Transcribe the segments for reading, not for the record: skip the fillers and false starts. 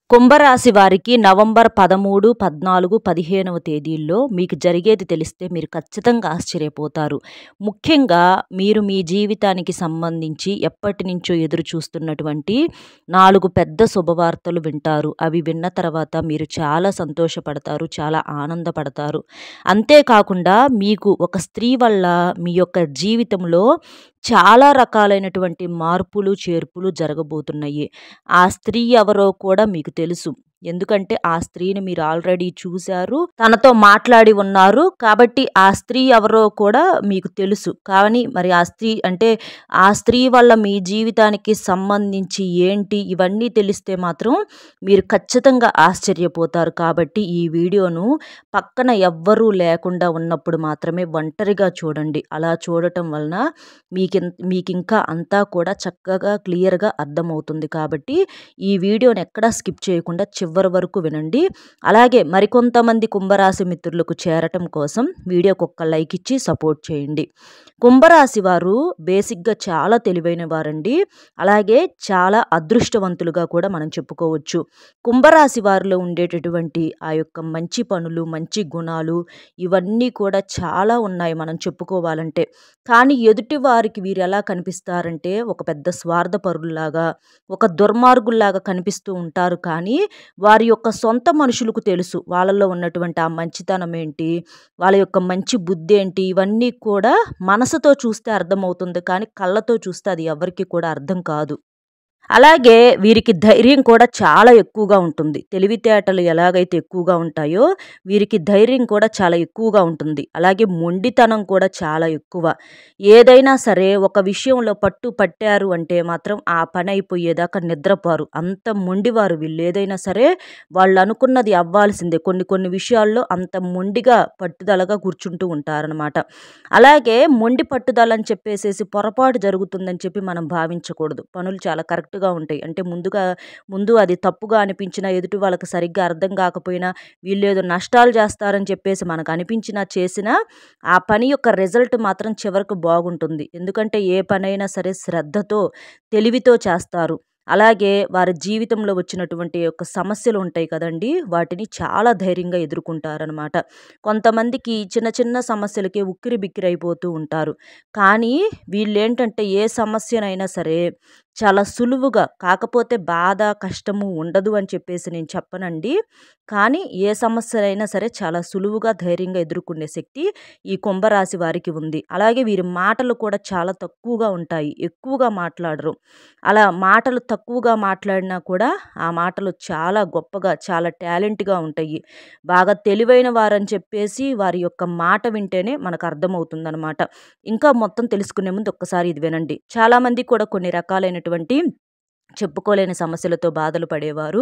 కుంభరాశి వారికి నవంబర్ 13, 14, 15వ తేదీల్లో మీకు జరిగేది తెలిస్తే మీరు ఖచ్చితంగా ఆశ్చర్యపోతారు. ముఖ్యంగా మీరు మీ జీవితానికి సంబంధించి ఎప్పటినుంచో ఎదురు చూస్తున్నటువంటి 4 పెద్ద శుభవార్తలు వింటారు. అవి విన్న తర్వాత మీరు చాలా సంతోషపడతారు, చాలా ఆనందపడతారు. అంతేకాకుండా మీకు ఒక స్త్రీ వల్ల మీ యొక్క జీవితంలో చాలా రకాలైనటువంటి మార్పులు, చేర్పులు జరగబోతున్నాయి. ఆ స్త్రీ ఎవరో కూడా మీకు తెలుసు. ఎందుకంటే ఆ స్త్రీని మీరు ఆల్రెడీ చూసారు. తనతో మాట్లాడి ఉన్నారు. కాబట్టి ఆ స్త్రీ ఎవరో కూడా మీకు తెలుసు. కానీ మరి ఆ స్త్రీ వల్ల మీ జీవితానికి సంబంధించి ఏంటి ఇవన్నీ తెలిస్తే మాత్రం మీరు ఖచ్చితంగా ఆశ్చర్యపోతారు. కాబట్టి ఈ వీడియోను పక్కన ఎవ్వరూ లేకుండా ఉన్నప్పుడు మాత్రమే ఒంటరిగా చూడండి. అలా చూడటం వలన మీకింకా అంతా కూడా చక్కగా క్లియర్‌గా అర్థమవుతుంది. కాబట్టి ఈ వీడియోని ఎక్కడా స్కిప్ చేయకుండా చివరి వరకు వినండి. అలాగే మరికొంతమంది కుంభరాశి మిత్రులకు చేరటం కోసం వీడియోకి ఒక్క లైక్ ఇచ్చి సపోర్ట్ చేయండి. కుంభరాశి వారు బేసిక్‌గా చాలా తెలివైన వారండి. అలాగే చాలా అదృష్టవంతులుగా కూడా మనం చెప్పుకోవచ్చు. కుంభరాశి వారిలో ఉండేటటువంటి ఆ యొక్క మంచి పనులు, మంచి గుణాలు ఇవన్నీ కూడా చాలా ఉన్నాయి మనం చెప్పుకోవాలంటే. కానీ ఎదుటి వారికి వీరు ఎలా కనిపిస్తారంటే ఒక పెద్ద స్వార్థపరుల్లాగా, ఒక దుర్మార్గుల్లాగా కనిపిస్తూ ఉంటారు. కానీ వారి యొక్క సొంత మనుషులకు తెలుసు వాళ్ళలో ఉన్నటువంటి ఆ మంచితనం ఏంటి, వాళ్ళ యొక్క మంచి బుద్ధి ఏంటి, ఇవన్నీ కూడా మనసుతో చూస్తే అర్థమవుతుంది. కానీ కళ్ళతో చూస్తే అది ఎవరికీ కూడా అర్థం కాదు. అలాగే వీరికి ధైర్యం కూడా చాలా ఎక్కువగా ఉంటుంది. తెలివితేటలు ఎలాగైతే ఎక్కువగా ఉంటాయో వీరికి ధైర్యం కూడా చాలా ఎక్కువగా ఉంటుంది. అలాగే మొండితనం కూడా చాలా ఎక్కువ. ఏదైనా సరే ఒక విషయంలో పట్టు పట్టారు అంటే మాత్రం ఆ పని అయిపోయేదాకా నిద్రపోరు. అంత మొండివారు వీళ్ళు. ఏదైనా సరే వాళ్ళు అనుకున్నది అవ్వాల్సిందే. కొన్ని విషయాల్లో అంత మొండిగా పట్టుదలగా కూర్చుంటూ ఉంటారనమాట. అలాగే మొండి పట్టుదల అని చెప్పేసేసి పొరపాటు జరుగుతుందని చెప్పి మనం భావించకూడదు. పనులు చాలా కరెక్ట్‌గా ఉంటాయి. అంటే ముందు అది తప్పుగా అనిపించినా ఎదుటి వాళ్ళకి సరిగ్గా అర్థం కాకపోయినా వీళ్ళేదో నష్టాలు చేస్తారని చెప్పేసి మనకు అనిపించినా చేసినా ఆ పని యొక్క రిజల్ట్ మాత్రం చివరకు బాగుంటుంది. ఎందుకంటే ఏ పనైనా సరే శ్రద్ధతో, తెలివితో చేస్తారు. అలాగే వారి జీవితంలో వచ్చినటువంటి యొక్క సమస్యలు ఉంటాయి కదండీ! వాటిని చాలా ధైర్యంగా ఎదుర్కొంటారనమాట. కొంతమందికి చిన్న చిన్న సమస్యలకే ఉక్కిరిబిక్కిరైపోతూ ఉంటారు. కానీ వీళ్ళేంటంటే ఏ సమస్యనైనా సరే చాలా సులువుగా, కాకపోతే బాధ, కష్టము ఉండదు అని చెప్పేసి నేను చెప్పనండి. కానీ ఏ సమస్యనైనా సరే చాలా సులువుగా, ధైర్యంగా ఎదుర్కొనే శక్తి ఈ కుంభరాశి వారికి ఉంది. అలాగే వీరి మాటలు కూడా చాలా తక్కువగా ఉంటాయి. ఎక్కువగా మాట్లాడరు. అలా మాటలు తక్కువగా మాట్లాడినా కూడా ఆ మాటలు చాలా గొప్పగా, చాలా టాలెంట్‌గా ఉంటాయి. బాగా తెలివైన వారని చెప్పేసి వారి యొక్క మాట వింటేనే మనకు అర్థమవుతుందనమాట. ఇంకా మొత్తం తెలుసుకునే ముందు ఒక్కసారి ఇది వినండి. చాలామంది కూడా కొన్ని రకాలైనటువంటి చెప్పుకోలేని సమస్యలతో బాధలు పడేవారు.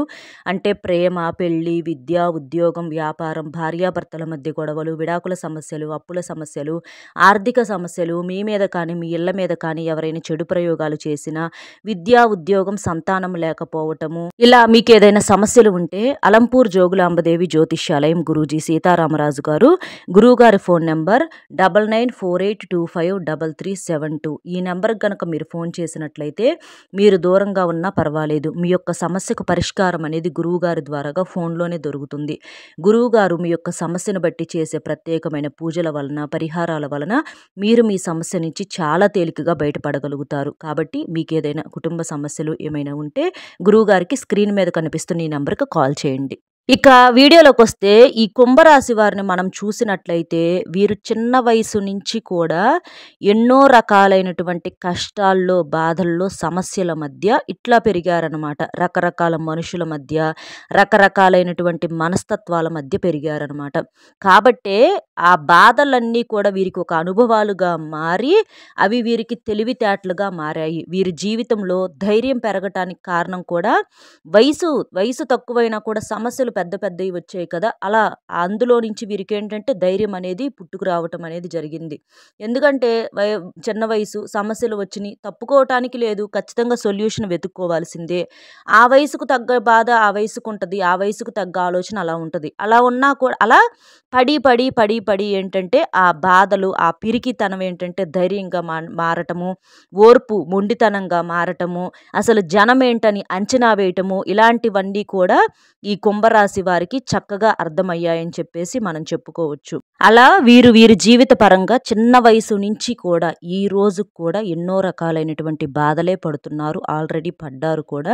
అంటే ప్రేమ, పెళ్లి, విద్య, ఉద్యోగం, వ్యాపారం, భార్యాభర్తల మధ్య గొడవలు, విడాకుల సమస్యలు, అప్పుల సమస్యలు, ఆర్థిక సమస్యలు, మీ మీద కానీ, మీ ఇళ్ల మీద కానీ ఎవరైనా చెడు ప్రయోగాలు చేసినా, విద్య, ఉద్యోగం, సంతానం లేకపోవటము, ఇలా మీకేదైనా సమస్యలు ఉంటే అలంపూర్ జోగులాంబదేవి జ్యోతిష్యాలయం గురూజీ సీతారామరాజు గారు, గురువుగారి ఫోన్ నెంబర్ 9948253372. ఈ నెంబర్కి గనక మీరు ఫోన్ చేసినట్లయితే మీరు దూరంగా ఉన్నా పర్వాలేదు. మీ యొక్క సమస్యకు పరిష్కారం అనేది గురువుగారి ద్వారాగా ఫోన్‌లోనే దొరుకుతుంది. గురువుగారు మీ యొక్క సమస్యను బట్టి చేసే ప్రత్యేకమైన పూజల వలన, పరిహారాల వలన మీరు మీ సమస్య నుంచి చాలా తేలికగా బయటపడగలుగుతారు. కాబట్టి మీకేదైనా కుటుంబ సమస్యలు ఏమైనా ఉంటే గురువుగారికి స్క్రీన్ మీద కనిపిస్తున్న ఈ నంబర్‌కి కాల్ చేయండి. ఇక వీడియోలోకొస్తే ఈ కుంభరాశి వారిని మనం చూసినట్లయితే వీరు చిన్న వయసు నుంచి కూడా ఎన్నో రకాలైనటువంటి కష్టాల్లో, బాధల్లో, సమస్యల మధ్య ఇట్లా పెరిగారనమాట. రకరకాల మనుషుల మధ్య, రకరకాలైనటువంటి మనస్తత్వాల మధ్య పెరిగారనమాట. కాబట్టే ఆ బాధలన్నీ కూడా వీరికి ఒక అనుభవాలుగా మారి అవి వీరికి తెలివితేటలుగా మారాయి. వీరి జీవితంలో ధైర్యం పెరగటానికి కారణం కూడా వయసు తక్కువైనా కూడా సమస్యలు పెద్ద పెద్దవి వచ్చాయి కదా! అలా అందులో నుంచి వీరికేంటంటే ధైర్యం అనేది పుట్టుకు రావటం అనేది జరిగింది. ఎందుకంటే చిన్న వయసు సమస్యలు వచ్చినియి. తప్పుకోవటానికి లేదు. ఖచ్చితంగా సొల్యూషన్ వెతుక్కోవాల్సిందే. ఆ వయసుకు తగ్గ బాధ ఆ వయసుకుంటది. ఆ వయసుకు తగ్గ ఆలోచన అలా ఉంటది. అలా ఉన్నా కూడా అలా పడి ఏంటంటే ఆ బాధలు, ఆ పిరికితనం ఏంటంటే ధైర్యంగా మారటము, ఓర్పు మొండితనంగా మారటము, అసలు జనమేంటని అంచనా వేయటము, ఇలాంటివన్నీ కూడా ఈ కుంభరాశి వారికి చక్కగా అర్థమయ్యాయని చెప్పేసి మనం చెప్పుకోవచ్చు. అలా వీరి జీవిత పరంగా చిన్న వయసు నుంచి కూడా ఈ రోజుకి కూడా ఎన్నో రకాలైనటువంటి బాధలే పడుతున్నారు. ఆల్రెడీ పడ్డారు కూడా.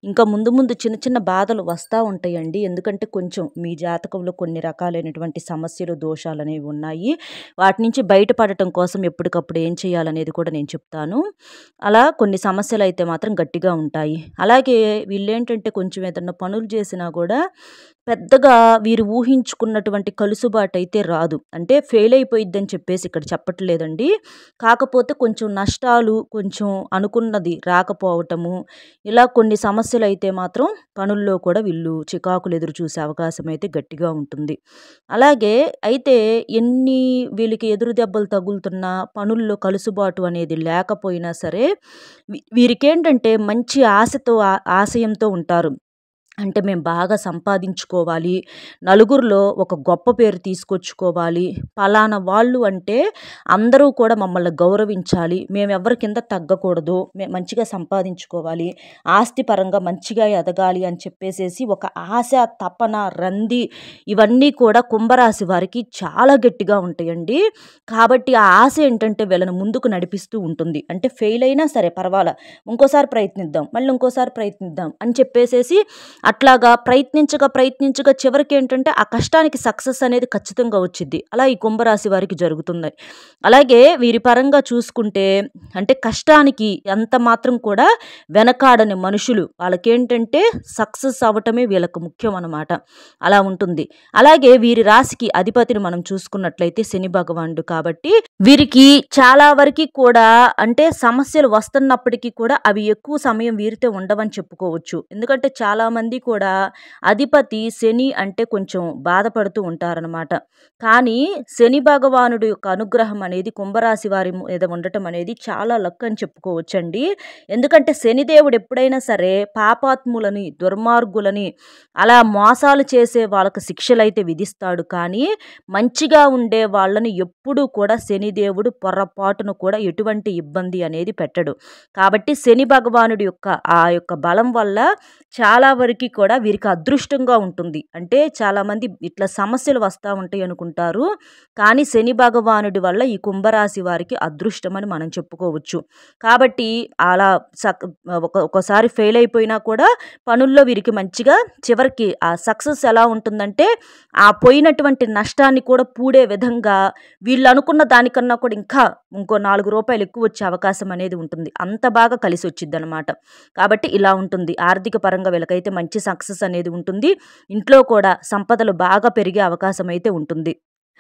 ఇంకా ముందు ముందు చిన్న చిన్న బాధలు వస్తా ఉంటాయండి. ఎందుకంటే కొంచెం మీ జాతకంలో కొన్ని రకాలైనటువంటి సమస్యలు, దోషాలనేవి ఉన్నాయి. వాటి నుంచి బయటపడటం కోసం ఎప్పటికప్పుడు ఏం చేయాలనేది కూడా నేను చెప్తాను. అలా కొన్ని సమస్యలైతే మాత్రం గట్టిగా ఉంటాయి. అలాగే వీళ్ళేంటంటే కొంచెం ఏదన్నా పనులు చేసినా కూడా పెద్దగా వీరు ఊహించుకున్నటువంటి కలుసుబాటైతే రాదు. అంటే ఫెయిల్ అయిపోయిద్దని చెప్పేసి ఇక్కడ చెప్పట్లేదండి. కాకపోతే కొంచెం నష్టాలు, కొంచెం అనుకున్నది రాకపోవటము, ఇలా కొన్ని సమస్యలైతే మాత్రం పనుల్లో కూడా వీళ్ళు చికాకులు ఎదురు చూసే అవకాశం అయితే గట్టిగా ఉంటుంది. అలాగే అయితే ఎన్ని వీళ్ళకి ఎదురు దెబ్బలు తగులుతున్నా, పనుల్లో కలుసుబాటు అనేది లేకపోయినా సరే వీరికేంటంటే మంచి ఆశతో ఆశయంతో ఉంటారు. అంటే మేము బాగా సంపాదించుకోవాలి, నలుగురిలో ఒక గొప్ప పేరు తీసుకొచ్చుకోవాలి, పలానా వాళ్ళు అంటే అందరూ కూడా మమ్మల్ని గౌరవించాలి, మేమెవ్వరి కింద తగ్గకూడదు, మేము మంచిగా సంపాదించుకోవాలి, ఆస్తి పరంగా మంచిగా ఎదగాలి అని చెప్పేసేసి ఒక ఆశ, తపన, రంది ఇవన్నీ కూడా కుంభరాశి వారికి చాలా గట్టిగా ఉంటాయండి. కాబట్టి ఆ ఆశ ఏంటంటే వీళ్ళని ముందుకు నడిపిస్తూ ఉంటుంది. అంటే ఫెయిల్ అయినా సరే పర్వాలా, ఇంకోసారి ప్రయత్నిద్దాం, మళ్ళీ ఇంకోసారి ప్రయత్నిద్దాం అని చెప్పేసేసి అట్లాగా ప్రయత్నించగా చివరికి ఏంటంటే ఆ కష్టానికి సక్సెస్ అనేది ఖచ్చితంగా వచ్చిద్ది. అలా ఈ కుంభరాశి వారికి జరుగుతుంది. అలాగే వీరి పరంగా చూసుకుంటే అంటే కష్టానికి ఎంత మాత్రం కూడా వెనకాడని మనుషులు, వాళ్ళకేంటంటే సక్సెస్ అవ్వటమే వీళ్ళకు ముఖ్యం అన్నమాట. అలా ఉంటుంది. అలాగే వీరి రాశికి అధిపతిని మనం చూసుకున్నట్లయితే శని భగవానుడు కాబట్టి వీరికి చాలా వరకు కూడా అంటే సమస్యలు వస్తున్నప్పటికీ కూడా అవి ఎక్కువ సమయం వీరితో ఉండవని చెప్పుకోవచ్చు. ఎందుకంటే చాలామంది కూడా అధిపతి శని అంటే కొంచెం బాధపడుతూ ఉంటారనమాట. కానీ శని భగవానుడి యొక్క అనుగ్రహం అనేది కుంభరాశి వారి మీద ఉండటం అనేది చాలా లక్ అని చెప్పుకోవచ్చండి. ఎందుకంటే శనిదేవుడు ఎప్పుడైనా సరే పాపాత్ములని, దుర్మార్గులని, అలా మోసాలు చేసే వాళ్ళకు శిక్షలైతే విధిస్తాడు. కానీ మంచిగా ఉండే వాళ్ళని ఎప్పుడూ కూడా శనిదేవుడు పొరపాటును కూడా ఎటువంటి ఇబ్బంది అనేది పెట్టడు. కాబట్టి శని భగవానుడి యొక్క ఆ యొక్క బలం వల్ల చాలా వరకు కూడా వీరికి అదృష్టంగా ఉంటుంది. అంటే చాలామంది ఇట్లా సమస్యలు వస్తూ ఉంటాయి అనుకుంటారు. కానీ శని భగవానుడి వల్ల ఈ కుంభరాశి వారికి అదృష్టం అని మనం చెప్పుకోవచ్చు. కాబట్టి అలా ఒకసారి ఫెయిల్ అయిపోయినా కూడా పనుల్లో వీరికి మంచిగా చివరికి ఆ సక్సెస్ ఎలా ఉంటుందంటే ఆ పోయినటువంటి నష్టాన్ని కూడా పూడే విధంగా వీళ్ళు అనుకున్న దానికన్నా కూడా ఇంకా ఇంకో ₹4 ఎక్కువ వచ్చే అవకాశం అనేది ఉంటుంది. అంత బాగా కలిసి వచ్చిద్దనమాట. కాబట్టి ఇలా ఉంటుంది. ఆర్థిక పరంగా వీళ్ళకైతే మంచి సక్సెస్ అనేది ఉంటుంది. ఇంట్లో కూడా సంపదలు బాగా పెరిగే అవకాశం అయితే ఉంటుంది.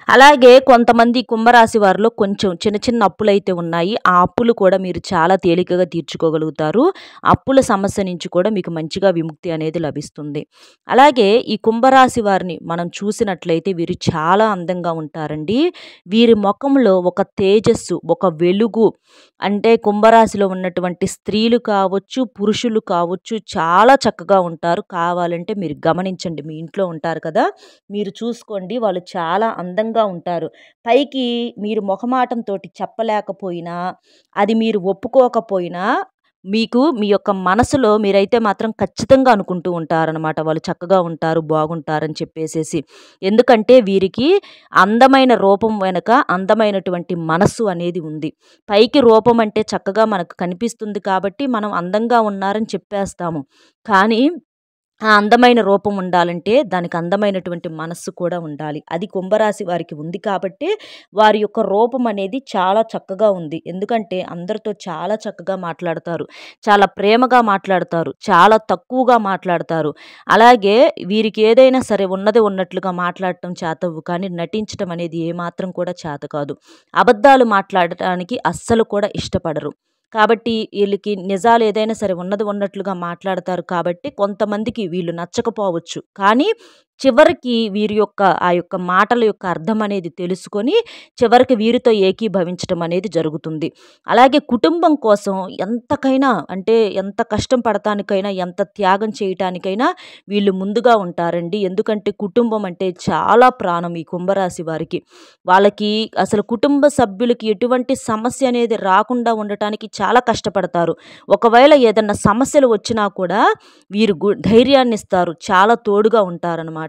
అలాగే కొంతమంది కుంభరాశి వారిలో కొంచెం చిన్న చిన్న అప్పులైతే ఉన్నాయి. ఆ అప్పులు కూడా మీరు చాలా తేలికగా తీర్చుకోగలుగుతారు. అప్పుల సమస్య నుంచి కూడా మీకు మంచిగా విముక్తి అనేది లభిస్తుంది. అలాగే ఈ కుంభరాశి వారిని మనం చూసినట్లయితే వీరు చాలా అందంగా ఉంటారండి. వీరి ముఖంలో ఒక తేజస్సు, ఒక వెలుగు, అంటే కుంభరాశిలో ఉన్నటువంటి స్త్రీలు కావచ్చు, పురుషులు కావచ్చు చాలా చక్కగా ఉంటారు. కావాలంటే మీరు గమనించండి, మీ ఇంట్లో ఉంటారు కదా, మీరు చూసుకోండి, వాళ్ళు చాలా అందంగా ఉంటారు. పైకి మీరు మొహమాటంతోటి చెప్పలేకపోయినా, అది మీరు ఒప్పుకోకపోయినా మీకు మీ యొక్క మనసులో మీరైతే మాత్రం ఖచ్చితంగా అనుకుంటూ ఉంటారనమాట. వాళ్ళు చక్కగా ఉంటారు, బాగుంటారని చెప్పేసేసి. ఎందుకంటే వీరికి అందమైన రూపం వెనుక అందమైనటువంటి మనస్సు అనేది ఉంది. పైకి రూపం అంటే చక్కగా మనకు కనిపిస్తుంది కాబట్టి మనం అందంగా ఉన్నారని చెప్పేస్తాము. కానీ ఆ అందమైన రూపం ఉండాలంటే దానికి అందమైనటువంటి మనస్సు కూడా ఉండాలి. అది కుంభరాశి వారికి ఉంది కాబట్టే వారి యొక్క రూపం అనేది చాలా చక్కగా ఉంది. ఎందుకంటే అందరితో చాలా చక్కగా మాట్లాడతారు, చాలా ప్రేమగా మాట్లాడతారు, చాలా తక్కువగా మాట్లాడతారు. అలాగే వీరికి ఏదైనా సరే ఉన్నది ఉన్నట్లుగా మాట్లాడటం చేతవ్వు, కానీ నటించడం అనేది ఏమాత్రం కూడా చేత కాదు. అబద్ధాలు మాట్లాడటానికి అస్సలు కూడా ఇష్టపడరు. కాబట్టి ఈళ్ళకి నిజాలు ఏదైనా సరే ఉన్నది ఉన్నట్లుగా మాట్లాడతారు కాబట్టి కొంతమందికి వీళ్ళు నచ్చకపోవచ్చు. కానీ చివరికి వీరి యొక్క ఆ యొక్క మాటల యొక్క అర్థం అనేది తెలుసుకొని చివరికి వీరితో ఏకీభవించటం అనేది జరుగుతుంది. అలాగే కుటుంబం కోసం ఎంతకైనా అంటే ఎంత కష్టం పడటానికైనా, ఎంత త్యాగం చేయటానికైనా వీళ్ళు ముందుగా ఉంటారండి. ఎందుకంటే కుటుంబం అంటే చాలా ప్రాణం ఈ కుంభరాశి వారికి. వాళ్ళకి అసలు కుటుంబ సభ్యులకి ఎటువంటి సమస్య అనేది రాకుండా ఉండటానికి చాలా కష్టపడతారు. ఒకవేళ ఏదన్నా సమస్యలు వచ్చినా కూడా వీరు ధైర్యాన్నిస్తారు. చాలా తోడుగా ఉంటారనమాట.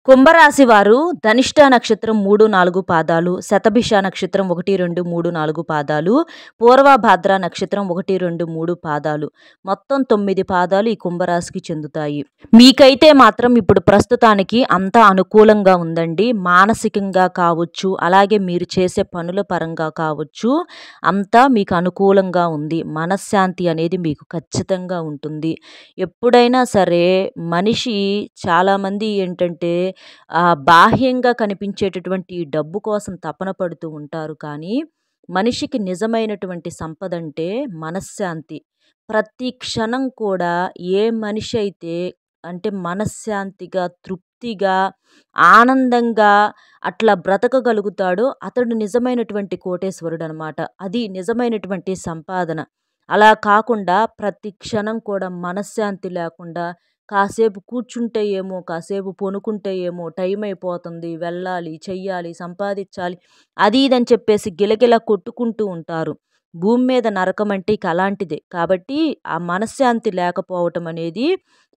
కుంభరాశి వారు ధనిష్ట నక్షత్రం 3, 4 పాదాలు, శతభిష నక్షత్రం 1, 2, 3, 4 పాదాలు, పూర్వభాద్ర నక్షత్రం 1, 2, 3 పాదాలు, మొత్తం 9 పాదాలు ఈ కుంభరాశికి చెందుతాయి. మీకైతే మాత్రం ఇప్పుడు ప్రస్తుతానికి అంతా అనుకూలంగా ఉందండి. మానసికంగా కావచ్చు, అలాగే మీరు చేసే పనుల పరంగా కావచ్చు, అంతా మీకు అనుకూలంగా ఉంది. మనశ్శాంతి అనేది మీకు ఖచ్చితంగా ఉంటుంది. ఎప్పుడైనా సరే మనిషి చాలామంది ఏంటంటే బాహ్యంగా కనిపించేటటువంటి ఈ డబ్బు కోసం తపన పడుతూ ఉంటారు. కానీ మనిషికి నిజమైనటువంటి సంపద అంటే మనశ్శాంతి. ప్రతి క్షణం కూడా ఏ మనిషి అయితే అంటే మనశ్శాంతిగా, తృప్తిగా, ఆనందంగా అట్లా బ్రతకగలుగుతాడో అతడు నిజమైనటువంటి కోటేశ్వరుడనమాట. అది నిజమైనటువంటి సంపాదన. అలా కాకుండా ప్రతి క్షణం కూడా మనశ్శాంతి లేకుండా కాసేపు కూర్చుంటే ఏమో, కాసేపు పనుకుంటే ఏమో, టైం అయిపోతుంది, వెళ్ళాలి, చెయ్యాలి, సంపాదించాలి, అది ఇదని చెప్పేసి గిలగిలా కొట్టుకుంటూ ఉంటారు. భూమి మీద నరకం అంటే ఇక అలాంటిదే. కాబట్టి ఆ మనశ్శాంతి లేకపోవటం అనేది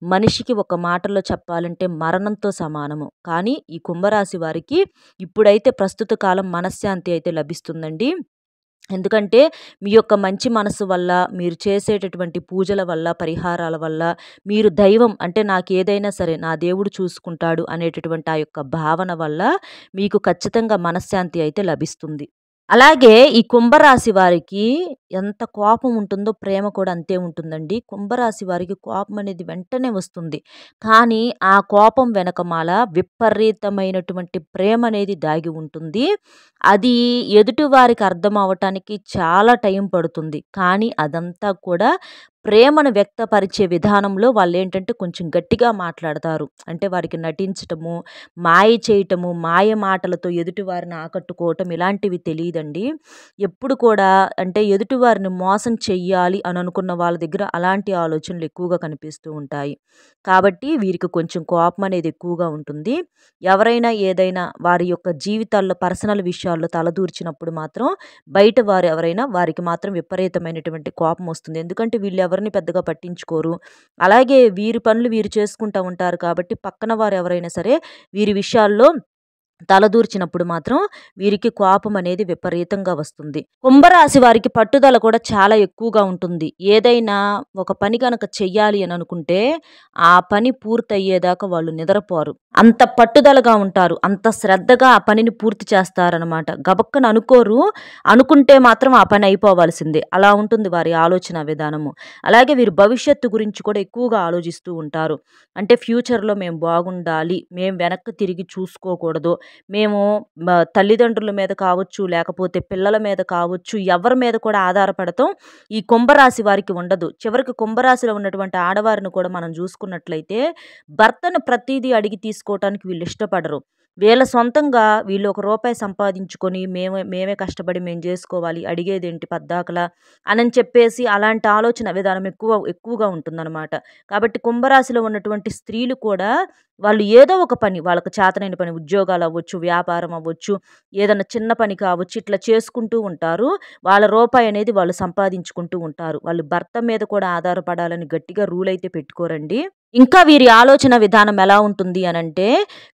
మనిషికి ఒక మాటలో చెప్పాలంటే మరణంతో సమానము. కానీ ఈ కుంభరాశి వారికి ఇప్పుడైతే ప్రస్తుత కాలం మనశ్శాంతి అయితే లభిస్తుందండి. ఎందుకంటే మీ యొక్క మంచి మనసు వల్ల, మీరు చేసేటటువంటి పూజల వల్ల, పరిహారాల వల్ల, మీరు దైవం అంటే నాకేదైనా సరే నా దేవుడు చూసుకుంటాడు అనేటటువంటి ఆ యొక్క భావన వల్ల మీకు ఖచ్చితంగా మనశ్శాంతి అయితే లభిస్తుంది. అలాగే ఈ కుంభరాశి వారికి ఎంత కోపం ఉంటుందో ప్రేమ కూడా అంతే ఉంటుందండి. కుంభరాశి వారికి కోపం అనేది వెంటనే వస్తుంది. కానీ ఆ కోపం వెనకమాల విపరీతమైనటువంటి ప్రేమ అనేది దాగి ఉంటుంది. అది ఎదుటివారికి అర్థం అవ్వటానికి చాలా టైం పడుతుంది. కానీ అదంతా కూడా ప్రేమను వ్యక్తపరిచే విధానంలో వాళ్ళేంటంటే కొంచెం గట్టిగా మాట్లాడతారు. అంటే వారికి నటించటము, మాయ చేయటము, మాయ మాటలతో ఎదుటివారిని ఆకట్టుకోవటం ఇలాంటివి తెలీదండి. ఎప్పుడు కూడా అంటే ఎదుటివారిని మోసం చెయ్యాలి అని అనుకున్న వాళ్ళ దగ్గర అలాంటి ఆలోచనలు ఎక్కువగా కనిపిస్తూ ఉంటాయి. కాబట్టి వీరికి కొంచెం కోపం అనేది ఎక్కువగా ఉంటుంది. ఎవరైనా ఏదైనా వారి యొక్క జీవితాల్లో పర్సనల్ విషయాల్లో తలదూర్చినప్పుడు మాత్రం బయట వారు ఎవరైనా వారికి మాత్రం విపరీతమైనటువంటి కోపం వస్తుంది. ఎందుకంటే వీళ్ళు ఎవరిని పెద్దగా పట్టించుకోరు. అలాగే వీరి పనులు వీరు చేసుకుంటా ఉంటారు కాబట్టి పక్కన వారు ఎవరైనా సరే వీరి విషయాల్లో తలదూర్చినప్పుడు మాత్రం వీరికి కోపం అనేది విపరీతంగా వస్తుంది. కుంభరాశి వారికి పట్టుదల కూడా చాలా ఎక్కువగా ఉంటుంది. ఏదైనా ఒక పని కనుక చెయ్యాలి అని అనుకుంటే ఆ పని పూర్తయ్యేదాకా వాళ్ళు నిద్రపోరు. అంత పట్టుదలగా ఉంటారు. అంత శ్రద్ధగా ఆ పనిని పూర్తి చేస్తారనమాట. గబక్కన అనుకోరు. అనుకుంటే మాత్రం ఆ పని అయిపోవాల్సిందే. అలా ఉంటుంది వారి ఆలోచన విధానము. అలాగే వీరు భవిష్యత్తు గురించి కూడా ఎక్కువగా ఆలోచిస్తూ ఉంటారు. అంటే ఫ్యూచర్‌లో మేము బాగుండాలి, మేము వెనక్కి తిరిగి చూసుకోకూడదు, మేము తల్లిదండ్రుల మీద కావచ్చు, లేకపోతే పిల్లల మీద కావచ్చు, ఎవరి మీద కూడా ఆధారపడటం ఈ కుంభరాశి వారికి ఉండదు. చివరికి కుంభరాశిలో ఉన్నటువంటి ఆడవారిని కూడా మనం చూసుకున్నట్లయితే భర్తను ప్రతీదీ అడిగి తీసుకోవటానికి వీళ్ళు ఇష్టపడరు. వీళ్ళ సొంతంగా వీళ్ళు ఒక రూపాయి సంపాదించుకొని మేమే కష్టపడి మేము చేసుకోవాలి, అడిగేదేంటి పద్దాకలా అని చెప్పేసి అలాంటి ఆలోచన విధానం ఎక్కువగా ఉంటుందన్నమాట. కాబట్టి కుంభరాశిలో ఉన్నటువంటి స్త్రీలు కూడా వాళ్ళు ఏదో ఒక పని, వాళ్ళకి చేతనైన పని, ఉద్యోగాలు అవ్వచ్చు, వ్యాపారం అవ్వచ్చు, ఏదన్నా చిన్న పని కావచ్చు, ఇట్లా చేసుకుంటూ ఉంటారు. వాళ్ళ రూపాయి అనేది వాళ్ళు సంపాదించుకుంటూ ఉంటారు. వాళ్ళు భర్త మీద కూడా ఆధారపడాలని గట్టిగా రూల్ అయితే పెట్టుకోరండి. ఇంకా వీరి ఆలోచన విధానం ఎలా ఉంటుంది అనంటే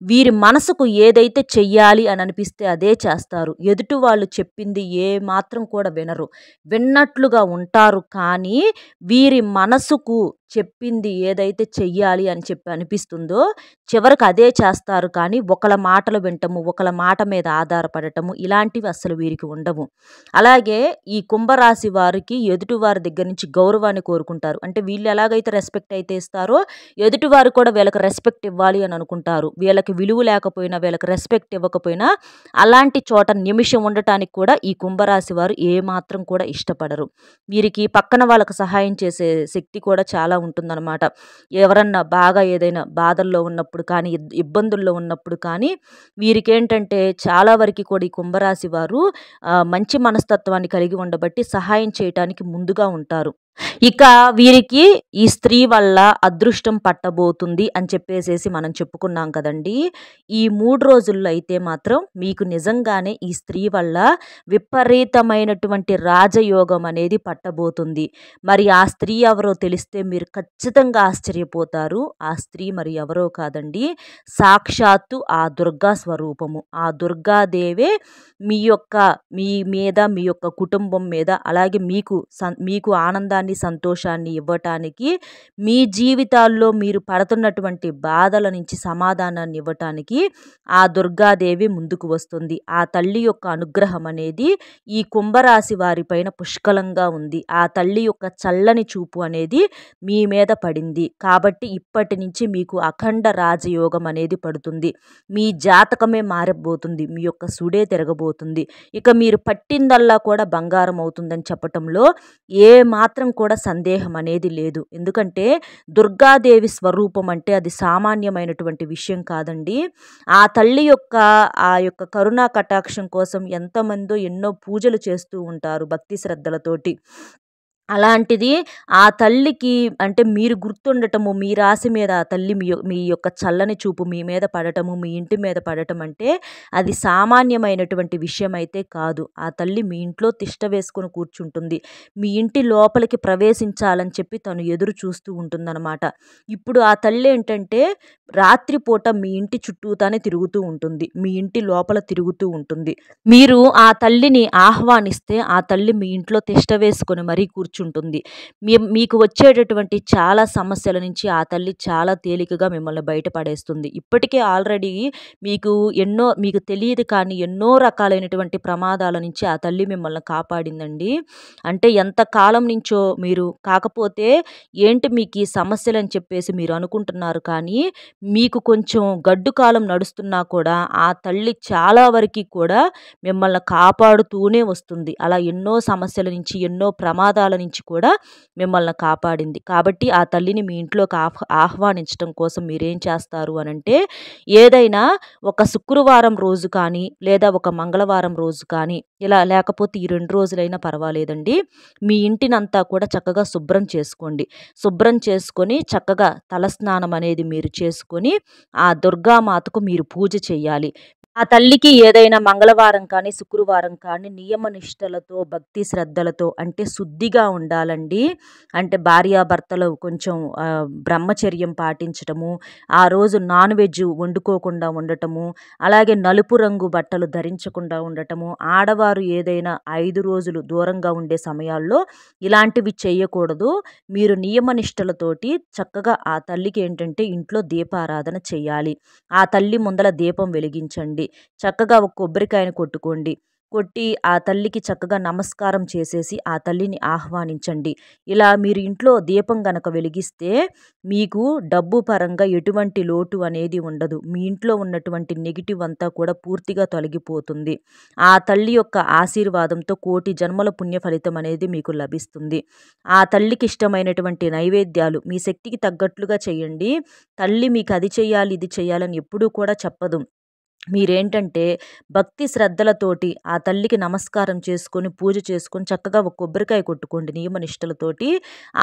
వీరి మనసుకు ఏదైతే చెయ్యాలి అని అనిపిస్తే అదే చేస్తారు. ఎదుటి వాళ్ళు చెప్పింది ఏ మాత్రం కూడా వినరు. విన్నట్లుగా ఉంటారు. కానీ వీరి మనసుకు చెప్పింది ఏదైతే చెయ్యాలి అని చెప్పి అనిపిస్తుందో చివరికి అదే చేస్తారు. కానీ ఒకళ్ళ మాటలు వింటము, ఒకళ్ళ మాట మీద ఆధారపడటము ఇలాంటివి అస్సలు వీరికి ఉండవు. అలాగే ఈ కుంభరాశి వారికి ఎదుటివారి దగ్గర నుంచి గౌరవాన్ని కోరుకుంటారు. అంటే వీళ్ళు ఎలాగైతే రెస్పెక్ట్ అయితే ఇస్తారో ఎదుటివారు కూడా వీళ్ళకి రెస్పెక్ట్ ఇవ్వాలి అని అనుకుంటారు. వీళ్ళకి విలువ లేకపోయినా, వీళ్ళకి రెస్పెక్ట్ ఇవ్వకపోయినా అలాంటి చోట నిమిషం ఉండటానికి కూడా ఈ కుంభరాశి వారు ఏమాత్రం కూడా ఇష్టపడరు. వీరికి పక్కన వాళ్ళకి సహాయం చేసే శక్తి కూడా చాలా ఉంటుందన్నమాట. ఎవరన్నా బాగా ఏదైనా బాధల్లో ఉన్నప్పుడు కానీ, ఇబ్బందుల్లో ఉన్నప్పుడు కానీ వీరికేంటంటే చాలా వరకు కూడా ఈ కుంభరాశి వారు మంచి మనస్తత్వాన్ని కలిగి ఉండబట్టి సహాయం చేయటానికి ముందుగా ఉంటారు. ఇక వీరికి ఈ స్త్రీ వల్ల అదృష్టం పట్టబోతుంది అని చెప్పేసేసి మనం చెప్పుకున్నాం కదండీ! ఈ 3 రోజుల్లో అయితే మాత్రం మీకు నిజంగానే ఈ స్త్రీ వల్ల విపరీతమైనటువంటి రాజయోగం అనేది పట్టబోతుంది. మరి ఆ స్త్రీ ఎవరో తెలిస్తే మీరు ఖచ్చితంగా ఆశ్చర్యపోతారు. ఆ స్త్రీ మరి ఎవరో కాదండి, సాక్షాత్తు ఆ దుర్గా స్వరూపము. ఆ దుర్గాదేవే మీ మీద, మీ యొక్క కుటుంబం మీద, అలాగే మీకు ఆనందాన్ని, సంతోషాన్ని ఇవ్వటానికి, మీ జీవితాల్లో మీరు పడుతున్నటువంటి బాధల నుంచి సమాధానాన్ని ఇవ్వటానికి ఆ దుర్గాదేవి ముందుకు వస్తుంది. ఆ తల్లి యొక్క అనుగ్రహం అనేది ఈ కుంభరాశి వారిపైన పుష్కలంగా ఉంది. ఆ తల్లి యొక్క చల్లని చూపు అనేది మీ మీద పడింది. కాబట్టి ఇప్పటి నుంచి మీకు అఖండ రాజయోగం అనేది పడుతుంది. మీ జాతకమే మారబోతుంది. మీ యొక్క సుడే తిరగబోతుంది. ఇక మీరు పట్టిందల్లా కూడా బంగారం అవుతుందని చెప్పటంలో ఏ మాత్రం కూడా సందేహం అనేది లేదు. ఎందుకంటే దుర్గాదేవి స్వరూపం అంటే అది సామాన్యమైనటువంటి విషయం కాదండి. ఆ తల్లి యొక్క ఆ యొక్క కరుణా కటాక్షం కోసం ఎంతమందో ఎన్నో పూజలు చేస్తూ ఉంటారు భక్తి శ్రద్ధలతోటి. అలాంటిది ఆ తల్లికి అంటే మీరు గుర్తుండటము, మీ రాశి మీద ఆ తల్లి మీ యొక్క చల్లని చూపు మీ మీద పడటము, మీ ఇంటి మీద పడటం అంటే అది సామాన్యమైనటువంటి విషయం అయితే కాదు. ఆ తల్లి మీ ఇంట్లో తిష్ట వేసుకొని కూర్చుంటుంది. మీ ఇంటి లోపలికి ప్రవేశించాలని చెప్పి తను ఎదురు చూస్తూ ఉంటుందన్నమాట. ఇప్పుడు ఆ తల్లి ఏంటంటే రాత్రిపూట మీ ఇంటి చుట్టూతానే తిరుగుతూ ఉంటుంది. మీ ఇంటి లోపల తిరుగుతూ ఉంటుంది. మీరు ఆ తల్లిని ఆహ్వానిస్తే ఆ తల్లి మీ ఇంట్లో తిష్ట వేసుకొని మరీ కూర్చుంటుంది. మీకు వచ్చేటటువంటి చాలా సమస్యల నుంచి ఆ తల్లి చాలా తేలికగా మిమ్మల్ని బయటపడేస్తుంది. ఇప్పటికే ఆల్రెడీ మీకు తెలియదు కానీ ఎన్నో రకాలైనటువంటి ప్రమాదాల నుంచి ఆ తల్లి మిమ్మల్ని కాపాడిందండి. అంటే ఎంత కాలం నుంచో మీరు కాకపోతే ఏంటి మీకు ఈ సమస్యలని చెప్పేసి మీరు అనుకుంటున్నారు కానీ మీకు కొంచెం గడ్డు కాలం నడుస్తున్నా కూడా ఆ తల్లి చాలా వరకు కూడా మిమ్మల్ని కాపాడుతూనే వస్తుంది. అలా ఎన్నో సమస్యల నుంచి, ఎన్నో ప్రమాదాల నుంచి కూడా మిమ్మల్ని కాపాడింది. కాబట్టి ఆ తల్లిని మీ ఇంట్లోకి ఆహ్వానించడం కోసం మీరేం చేస్తారు అనంటే, ఏదైనా ఒక శుక్రవారం రోజు కానీ, లేదా ఒక మంగళవారం రోజు కానీ, ఇలా లేకపోతే ఈ 2 రోజులైనా పర్వాలేదండి. మీ ఇంటినంతా కూడా చక్కగా శుభ్రం చేసుకోండి. శుభ్రం చేసుకొని చక్కగా తలస్నానం అనేది మీరు చేసుకొని ఆ దుర్గామాతకు మీరు పూజ చేయాలి. ఆ తల్లికి ఏదైనా మంగళవారం కానీ, శుక్రవారం కానీ నియమ నిష్టలతో, భక్తి శ్రద్ధలతో అంటే శుద్ధిగా ఉండాలండి. అంటే భార్యాభర్తలు కొంచెం బ్రహ్మచర్యం పాటించటము, ఆ రోజు నాన్ వెజ్ వండుకోకుండా ఉండటము, అలాగే నలుపు రంగు బట్టలు ధరించకుండా ఉండటము, ఆడవారు ఏదైనా 5 రోజులు దూరంగా ఉండే సమయాల్లో ఇలాంటివి చేయకూడదు. మీరు నియమ నిష్టలతోటి చక్కగా ఆ తల్లికి ఏంటంటే ఇంట్లో దీపారాధన చేయాలి. ఆ తల్లి ముందల దీపం వెలిగించండి. చక్కగా ఒక కొబ్బరికాయను కొట్టి ఆ తల్లికి చక్కగా నమస్కారం చేసేసి ఆ తల్లిని ఆహ్వానించండి. ఇలా మీరు ఇంట్లో దీపం గనక వెలిగిస్తే మీకు డబ్బు పరంగా ఎటువంటి లోటు అనేది ఉండదు. మీ ఇంట్లో ఉన్నటువంటి నెగిటివ్ అంతా కూడా పూర్తిగా తొలగిపోతుంది. ఆ తల్లి యొక్క ఆశీర్వాదంతో కోటి జన్మల పుణ్య ఫలితం అనేది మీకు లభిస్తుంది. ఆ తల్లికి ఇష్టమైనటువంటి నైవేద్యాలు మీ శక్తికి తగ్గట్లుగా చేయండి. తల్లి మీకు అది చేయాలి, ఇది చేయాలని ఎప్పుడూ కూడా చెప్పదు. మీరేంటంటే భక్తి శ్రద్ధలతోటి ఆ తల్లికి నమస్కారం చేసుకొని, పూజ చేసుకొని చక్కగా ఒక కొబ్బరికాయ కొట్టుకోండి నియమ నిష్టలతోటి.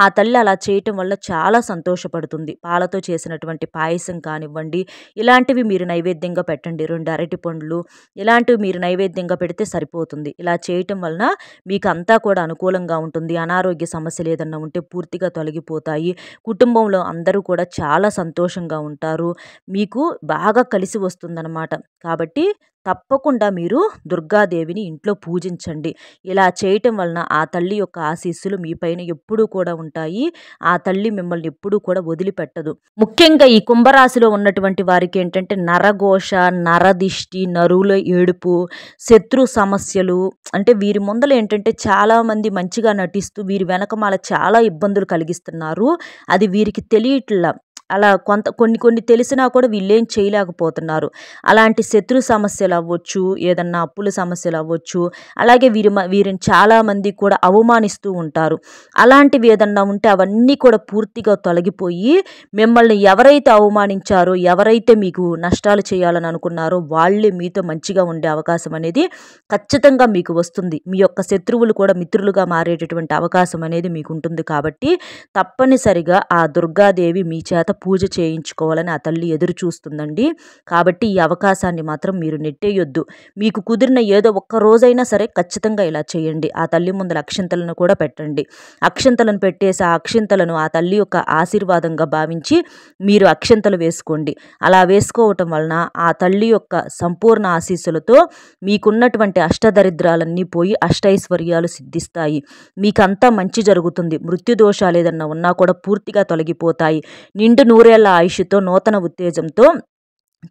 ఆ తల్లి అలా చేయటం వల్ల చాలా సంతోషపడుతుంది. పాలతో చేసినటువంటి పాయసం కానివ్వండి, ఇలాంటివి మీరు నైవేద్యంగా పెట్టండి. 2 అరటి పండ్లు ఇలాంటివి మీరు నైవేద్యంగా పెడితే సరిపోతుంది. ఇలా చేయటం వలన మీకు అంతా కూడా అనుకూలంగా ఉంటుంది. అనారోగ్య సమస్యలు ఏదన్నా ఉంటే పూర్తిగా తొలగిపోతాయి. కుటుంబంలో అందరూ కూడా చాలా సంతోషంగా ఉంటారు. మీకు బాగా కలిసి వస్తుందన్నమాట. కాబట్టి తప్పకుండా మీరు దుర్గాదేవిని ఇంట్లో పూజించండి. ఇలా చేయటం వలన ఆ తల్లి యొక్క ఆశీస్సులు మీ పైన ఎప్పుడూ కూడా ఉంటాయి. ఆ తల్లి మిమ్మల్ని ఎప్పుడూ కూడా వదిలిపెట్టదు. ముఖ్యంగా ఈ కుంభరాశిలో ఉన్నటువంటి వారికి ఏంటంటే నరఘోష, నరదిష్టి, నరుల ఏడుపు, శత్రు సమస్యలు, అంటే వీరి ముందల ఏంటంటే చాలామంది మంచిగా నటిస్తూ వీరి వెనకమాల చాలా ఇబ్బందులు కలిగిస్తున్నారు. అది వీరికి తెలియట్లా. అలా కొన్ని తెలిసినా కూడా వీళ్ళేం చేయలేకపోతున్నారు. అలాంటి శత్రు సమస్యలు అవ్వచ్చు, ఏదన్నా అప్పుల సమస్యలు అవ్వచ్చు, అలాగే వీరిని చాలామంది కూడా అవమానిస్తూ ఉంటారు. అలాంటివి ఏదన్నా ఉంటే అవన్నీ కూడా పూర్తిగా తొలగిపోయి మిమ్మల్ని ఎవరైతే అవమానించారో, ఎవరైతే మీకు నష్టాలు చేయాలని అనుకున్నారో వాళ్ళే మీతో మంచిగా ఉండే అవకాశం అనేది ఖచ్చితంగా మీకు వస్తుంది. మీ యొక్క శత్రువులు కూడా మిత్రులుగా మారేటటువంటి అవకాశం అనేది మీకు ఉంటుంది. కాబట్టి తప్పనిసరిగా ఆ దుర్గాదేవి మీ చేత పూజ చేయించుకోవాలని ఆ తల్లి ఎదురు చూస్తుందండి. కాబట్టి ఈ అవకాశాన్ని మాత్రం మీరు నెట్టేయొద్దు. మీకు కుదిరిన ఏదో ఒక్క రోజైనా సరే ఖచ్చితంగా ఇలా చేయండి. ఆ తల్లి ముందర అక్షింతలను కూడా పెట్టండి. అక్షింతలను పెట్టేసి ఆ అక్షింతలను ఆ తల్లి యొక్క ఆశీర్వాదంగా భావించి మీరు అక్షింతలు వేసుకోండి. అలా వేసుకోవటం వలన ఆ తల్లి యొక్క సంపూర్ణ ఆశీస్సులతో మీకున్నటువంటి అష్టదరిద్రాలన్నీ పోయి అష్టైశ్వర్యాలు సిద్ధిస్తాయి. మీకంతా మంచి జరుగుతుంది. మృత్యుదోషాలు ఏదన్నా ఉన్నా కూడా పూర్తిగా తొలగిపోతాయి. నిండు నూరేళ్ల ఆయుష్తో, నూతన ఉత్తేజంతో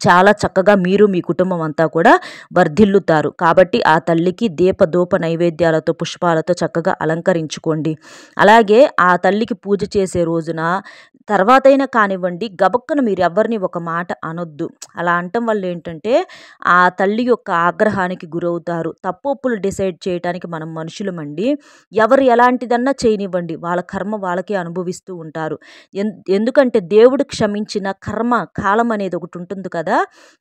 చాలా చక్కగా మీరు మీ కుటుంబం అంతా కూడా వర్ధిల్లుతారు. కాబట్టి ఆ తల్లికి దీపధూప నైవేద్యాలతో, పుష్పాలతో చక్కగా అలంకరించుకోండి. అలాగే ఆ తల్లికి పూజ చేసే రోజున తర్వాతైనా కానివ్వండి, గబక్కన మీరు ఎవరిని ఒక మాట అనొద్దు. అలా అనటం వల్ల ఏంటంటే ఆ తల్లి యొక్క ఆగ్రహానికి గురవుతారు. తప్పొప్పులు డిసైడ్ చేయడానికి మనం మనుషులమండి. ఎవరు ఎలాంటిదన్నా చేయనివ్వండి, వాళ్ళ కర్మ వాళ్ళకే అనుభవిస్తూ ఉంటారు. ఎందుకంటే దేవుడు క్షమించిన కర్మ కాలం అనేది ఒకటి ఉంటుంది కదా,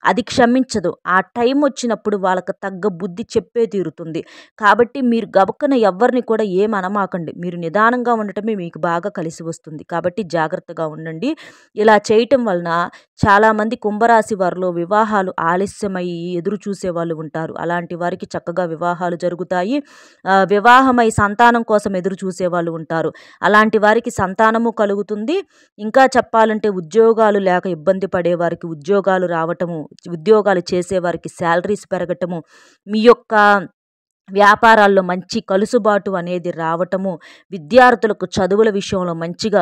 అది క్షమించదు. ఆ టైం వచ్చినప్పుడు వాళ్ళకి తగ్గ బుద్ధి చెప్పే తీరుతుంది. కాబట్టి మీరు గబక్కన ఎవరిని కూడా ఏమనమాకండి. మీరు నిదానంగా ఉండటమే మీకు బాగా కలిసి వస్తుంది. కాబట్టి జాగ్రత్తగా ఉండండి. ఇలా చేయటం వలన చాలామంది కుంభరాశి వారిలో వివాహాలు ఆలస్యమయ్యి ఎదురు చూసే వాళ్ళు ఉంటారు. అలాంటి వారికి చక్కగా వివాహాలు జరుగుతాయి. వివాహమై సంతానం కోసం ఎదురు చూసే వాళ్ళు ఉంటారు. అలాంటి వారికి సంతానము కలుగుతుంది. ఇంకా చెప్పాలంటే ఉద్యోగాలు లేక ఇబ్బంది పడే వారికి ఉద్యోగాలు రావటము, ఉద్యోగాలు చేసేవారికి శాలరీస్ పెరగటము, మీ యొక్క వ్యాపారాల్లో మంచి కలుసుబాటు అనేది రావటము, విద్యార్థులకు చదువుల విషయంలో మంచిగా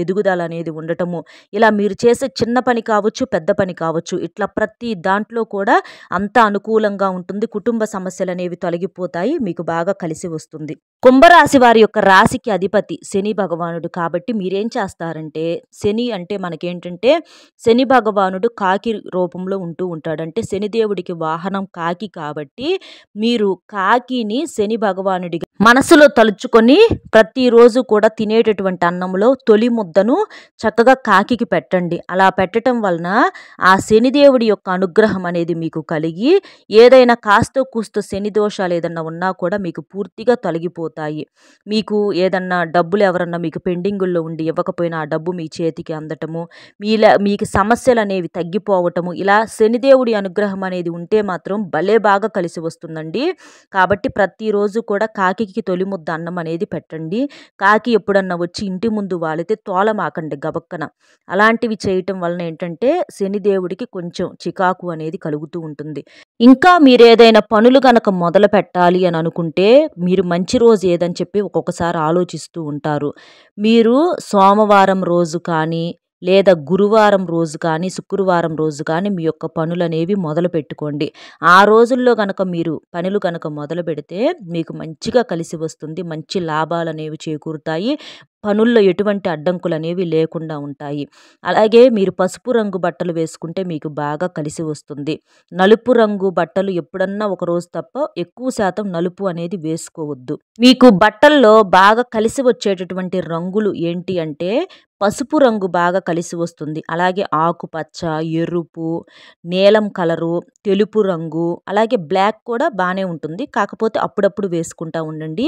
ఎదుగుదల అనేది ఉండటము, ఇలా మీరు చేసే చిన్న పని కావచ్చు, పెద్ద పని కావచ్చు, ఇట్లా ప్రతి దాంట్లో కూడా అంతా అనుకూలంగా ఉంటుంది. కుటుంబ సమస్యలు అనేవి తొలగిపోతాయి. మీకు బాగా కలిసి వస్తుంది. కుంభరాశి వారి యొక్క రాశికి అధిపతి శని భగవానుడు. కాబట్టి మీరేం చేస్తారంటే, శని అంటే మనకేంటంటే శని భగవానుడు కాకి రూపంలో ఉంటూ ఉంటాడు. అంటే శనిదేవుడికి వాహనం కాకి. కాబట్టి మీరు కాకిని శని భగవానుడిగా మనసులో తలుచుకొని ప్రతిరోజు కూడా తినేటటువంటి అన్నంలో తొలి ముద్దను చక్కగా కాకికి పెట్టండి. అలా పెట్టడం వలన ఆ శనిదేవుడి యొక్క అనుగ్రహం అనేది మీకు కలిగి ఏదైనా కాస్తో కూస్తో శని దోషాలు ఏదన్నా ఉన్నా కూడా మీకు పూర్తిగా తొలగిపోతాయి. మీకు ఏదన్నా డబ్బులు ఎవరన్నా మీకు పెండింగుల్లో ఉండి ఇవ్వకపోయినా ఆ డబ్బు మీ చేతికి అందటము, మీకు సమస్యలు అనేవి తగ్గిపోవటము, ఇలా శనిదేవుడి అనుగ్రహం అనేది ఉంటే మాత్రం భలే బాగా కలిసి వస్తుందండి. కాబట్టి ప్రతిరోజు కూడా కాకి తొలి ముద్ద అన్నం అనేది పెట్టండి. కాకి ఎప్పుడన్నా వచ్చి ఇంటి ముందు వాలితే తోలమాకండి గబక్కన. అలాంటివి చేయటం వలన ఏంటంటే శనిదేవుడికి కొంచెం చికాకు అనేది కలుగుతూ ఉంటుంది. ఇంకా మీరు ఏదైనా పనులు గనక మొదలు పెట్టాలి అని అనుకుంటే మీరు మంచి రోజు ఏదని చెప్పి ఒక్కొక్కసారి ఆలోచిస్తూ ఉంటారు. మీరు సోమవారం రోజు కానీ, లేదా గురువారం రోజు కానీ, శుక్రవారం రోజు కానీ మీ యొక్క పనులనేవి మొదలు పెట్టుకోండి. ఆ రోజుల్లో గనక మీరు పనులు గనక మొదలు పెడితే మీకు మంచిగా కలిసి వస్తుంది. మంచి లాభాలు అనేవి చేకూరుతాయి. పనుల్లో ఎటువంటి అడ్డంకులు అనేవి లేకుండా ఉంటాయి. అలాగే మీరు పసుపు రంగు బట్టలు వేసుకుంటే మీకు బాగా కలిసి వస్తుంది. నలుపు రంగు బట్టలు ఎప్పుడన్నా ఒక రోజు తప్ప ఎక్కువ శాతం నలుపు అనేది వేసుకోవద్దు. మీకు బట్టల్లో బాగా కలిసి వచ్చేటటువంటి రంగులు ఏంటి అంటే పసుపు రంగు బాగా కలిసి వస్తుంది. అలాగే ఆకుపచ్చ, ఎరుపు, నీలం కలరు, తెలుపు రంగు, అలాగే బ్లాక్ కూడా బాగానే ఉంటుంది. కాకపోతే అప్పుడప్పుడు వేసుకుంటూ ఉండండి.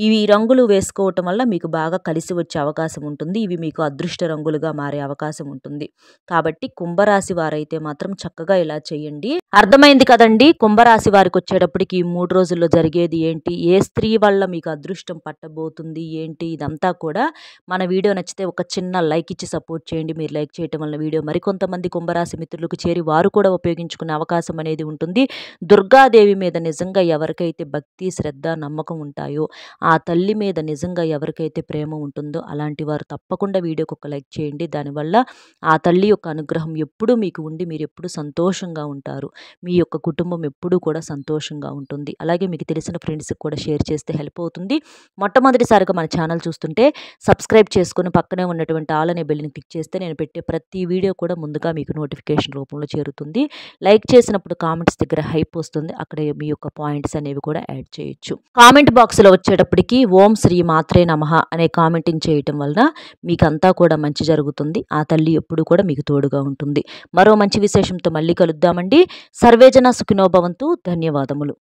ఈ రంగులు వేసుకోవటం వల్ల మీకు బాగా కలిసి వచ్చే అవకాశం ఉంటుంది. ఇవి మీకు అదృష్ట రంగులుగా మారే అవకాశం ఉంటుంది. కాబట్టి కుంభరాశి వారైతే మాత్రం చక్కగా ఇలా చేయండి. అర్థమైంది కదండి. కుంభరాశి వారికి వచ్చేటప్పటికి ఈ 3 రోజుల్లో జరిగేది ఏంటి, ఏ స్త్రీ వల్ల మీకు అదృష్టం పట్టబోతుంది ఏంటి, ఇదంతా కూడా మన వీడియో నచ్చితే ఒక చిన్న లైక్ ఇచ్చి సపోర్ట్ చేయండి. మీరు లైక్ చేయటం వల్ల వీడియో మరికొంతమంది కుంభరాశి మిత్రులకు చేరి వారు కూడా ఉపయోగించుకునే అవకాశం అనేది ఉంటుంది. దుర్గాదేవి మీద నిజంగా ఎవరికైతే భక్తి, శ్రద్ధ, నమ్మకం ఉంటాయో, ఆ తల్లి మీద నిజంగా ఎవరికైతే ప్రేమ ఉంటుందో అలాంటి వారు తప్పకుండా వీడియోకి ఒక లైక్ చేయండి. దానివల్ల ఆ తల్లి యొక్క అనుగ్రహం ఎప్పుడూ మీకు ఉండి మీరు ఎప్పుడూ సంతోషంగా ఉంటారు. మీ యొక్క కుటుంబం ఎప్పుడూ కూడా సంతోషంగా ఉంటుంది. అలాగే మీకు తెలిసిన ఫ్రెండ్స్కి కూడా షేర్ చేస్తే హెల్ప్ అవుతుంది. మొట్టమొదటిసారిగా మన ఛానల్ చూస్తుంటే సబ్స్క్రైబ్ చేసుకుని పక్కనే ఉన్నటువంటి ఆల్ అనే బెల్ని క్లిక్ చేస్తే నేను పెట్టే ప్రతి వీడియో కూడా ముందుగా మీకు నోటిఫికేషన్ రూపంలో చేరుతుంది. లైక్ చేసినప్పుడు కామెంట్స్ దగ్గర హైప్ వస్తుంది. అక్కడ మీ యొక్క పాయింట్స్ అనేవి కూడా యాడ్ చేయొచ్చు. కామెంట్ బాక్స్లో వచ్చేటప్పటికి ఓం శ్రీ మాత్రే నమః అనే కామెంటింగ్ చేయటం వలన మీకంతా కూడా మంచి జరుగుతుంది. ఆ తల్లి ఎప్పుడు కూడా మీకు తోడుగా ఉంటుంది. మరో మంచి విశేషంతో మళ్ళీ కలుద్దామండి. సర్వేజన సుఖినో భవంతు. ధన్యవాదములు.